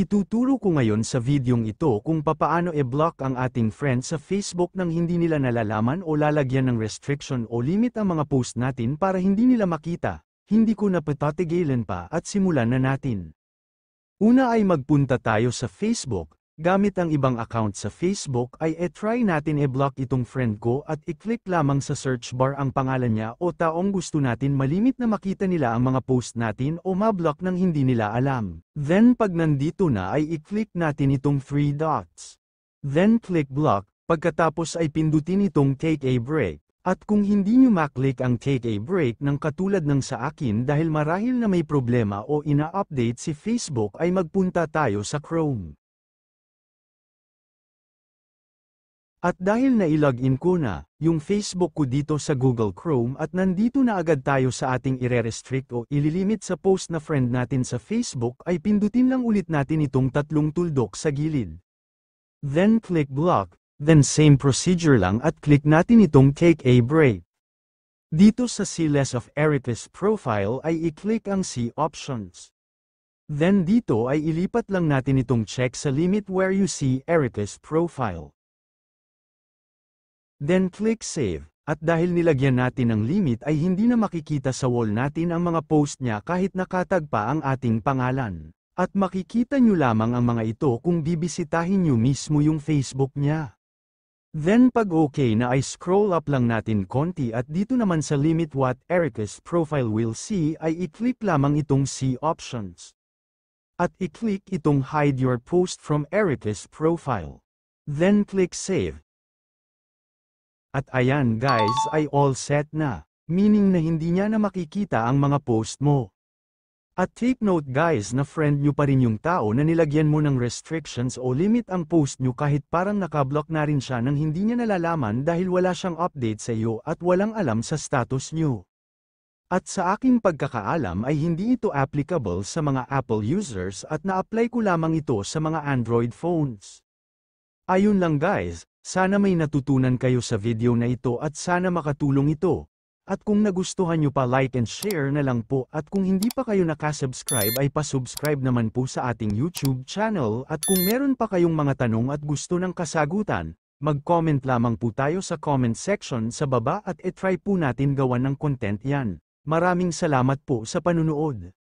Ituturo ko ngayon sa videong ito kung papaano i-block ang ating friend sa Facebook nang hindi nila nalalaman o lalagyan ng restriction o limit ang mga post natin para hindi nila makita. Hindi ko na patatigilan pa at simulan na natin. Una ay magpunta tayo sa Facebook. Gamit ang ibang account sa Facebook ay try natin i-block itong friend ko at i-click lamang sa search bar ang pangalan niya o taong gusto natin malimit na makita nila ang mga post natin o ma-block nang hindi nila alam. Then pag nandito na ay i-click natin itong 3 dots. Then click block, pagkatapos ay pindutin itong take a break. At kung hindi nyo maklik ang take a break ng katulad ng sa akin dahil marahil na may problema o ina-update si Facebook ay magpunta tayo sa Chrome. At dahil na-login ko na, yung Facebook ko dito sa Google Chrome at nandito na agad tayo sa ating ire-restrict o ililimit sa post na friend natin sa Facebook ay pindutin lang ulit natin itong tatlong tuldok sa gilid. Then click block, then same procedure lang at click natin itong take a break. Dito sa see less of Erica's profile ay i-click ang see options. Then dito ay ilipat lang natin itong check sa limit where you see Erica's profile. Then click save, at dahil nilagyan natin ng limit ay hindi na makikita sa wall natin ang mga post niya kahit nakatag pa ang ating pangalan. At makikita nyo lamang ang mga ito kung bibisitahin nyo mismo yung Facebook niya. Then pag okay na ay scroll up lang natin konti at dito naman sa limit what Erica's profile will see ay i-click lamang itong see options. At i-click itong hide your post from Erica's profile. Then click save. At ayan guys ay all set na, meaning na hindi niya na makikita ang mga post mo. At take note guys na friend nyo pa rin yung tao na nilagyan mo ng restrictions o limit ang post nyo kahit parang nakablock na rin siya nang hindi niya nalalaman dahil wala siyang update sa iyo at walang alam sa status nyo. At sa aking pagkakaalam ay hindi ito applicable sa mga Apple users at na-apply ko lamang ito sa mga Android phones. Ayun lang guys. Sana may natutunan kayo sa video na ito at sana makatulong ito. At kung nagustuhan nyo pa like and share na lang po at kung hindi pa kayo nakasubscribe ay pasubscribe naman po sa ating YouTube channel at kung meron pa kayong mga tanong at gusto ng kasagutan, mag-comment lamang po tayo sa comment section sa baba at try po natin gawan ng content yan. Maraming salamat po sa panunood.